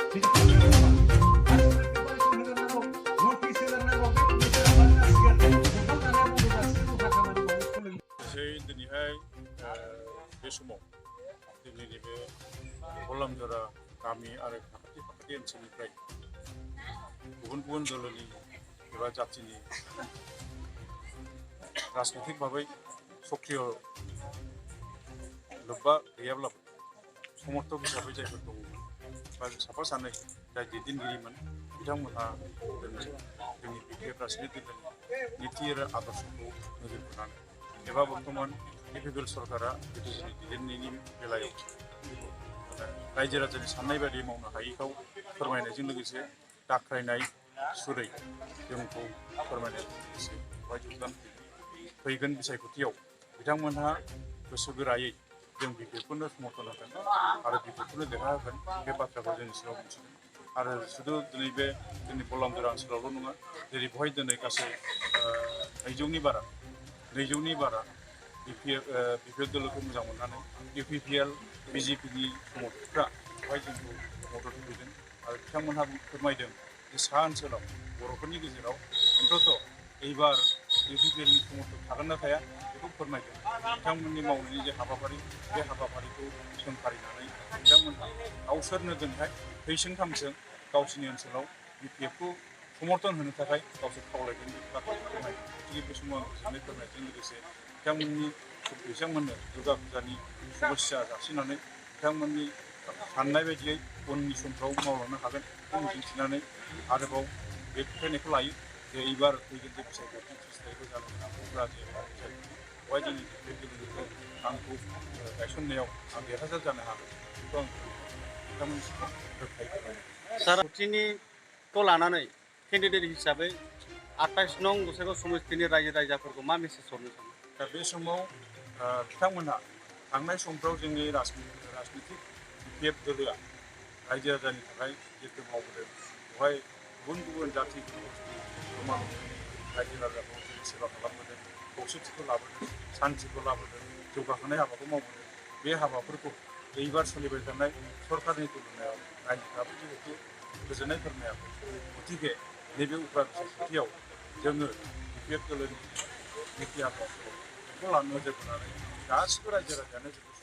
दिनैहाय बे समाव जोंनि नैबे बलामजरा गामि आरो साखाथि ओनसोलनिफ्राय गुबुन गुबुन दोलोनि एबा जाथिनि राजनैतिक भाबै सक्रिय लोब्बा गैयाब्लाबो समर्थक हिसाबै जायफोर दङमोन बा साफा सानै जाय दैदेनगिरिमोन बिथांमोनहा जोंनि बिटिआर राजनीति दोलोनि नीति आरो आदर्शखौ नोजोर बोनानै एबा बर्तमान पिपिएल सरकारा बिटिसिनि दैदेननायनि बेलायाव रायजो राजानि साननाय बायदि मावनो हायैखौ फोरमायनायजों लोगोसे दाख्रायनाय सुरै जोंखौ फोरमायनायजों लोगोसे बेवहाय जगदान फैगोन बिसायख'थियाव बिथांमोनहा गोसो गोरायै जों बिपिएफखौनो समर्थन होगोन आरो बिपिएफखौनो देरहाहोगोन बे बाथ्राखौ जोंनि सिगाङाव मिथिदों आरो शुधु दिनै बे जोंनि बलामजरा ओनसोलावल' नङा जेरै बेवहाय दिनै गासै 200नि बारा बिपिएल दोलोखौ मोजां मोननानै इउपिपिएल बिजेपिनि समर्थकफ्रा बेवहाय जोंखौ मदद होफैदों आरो बिथांमोनहा फोरमायदों जे सा ओनसोलाव बर'फोरनि गेजेराव अन्तत एबार इउपिपिएलनि समर्थक थागोन ना थाया बेखौ फोरमायदों बिथांमोननि मावनायनि जे हाबाफारि बे हाबाफारिखौ सोंखारिनानै बिथांमोनहा गावसोरनो दिनैहाय थैसों थामसों गावसोरनि ओनसोलाव बिपिएफखौ समर्थन होनो थाखाय गावसोर खावलायदों बे बाथ्राखौ फोरमायदों गतिके बे समाव गोजोननाय फोरमायनायजों लोगोसे बिथांमोननो दुर्गा फुजानि शुभेच्छा जासिनानै बिथांमोननि साननाय बायदियै उननि समफ्राव मावलांनो हागोन बेखौ मिजिंथिनानै आरोबाव बे फोथायनायखौ लायो जे एबार फैगोन जे बिसायख'थि 30 तारिखआव जानो अब्ला जे बिसायख'थि बेवहाय जोंनि बिपिएल आंखौ गायसननायाव आं देरहासार जानो हागोन बेखौ आं बिथांमोननि सिगाङाव रोखायै फोरमायदों। सारथिनिखौ लानानै केन्डिडेट हिसाबै 28 नं गसाइगाव समस्तिनि रायजो राजाफोरखौ मा मेसेज हरनो सानो? दा बे समाव बिथांमोनहा थांनाय समफ्राव जोंनि राजनितिक बिपिएफ दोलोआ रायजो राजानि थाखाय जितु मावबोदों बेवहाय गुबुन गुबुन जाथि जमा रायजो राजाखौ सेबा खालामबोदों खौसेथिखौ लाबोदों सान्थिखौ लाबोदों जौगाखांनाय हाबाखौ मावबोदों बे हाबाफोरखौ एबार सोलिबाय थानाय सरकारनि तुलनायाव रायजोफ्राबो जिहेतु गोजोननाय फोरमायाखै गतिके नैबे उफ्रा बिसायख'थियाव जोङो बिपिएफ दोलोनि नीति आदर्शखौ बेखौ नोजोर बोनानै गासिबो रायजो राजायानो जोंखौ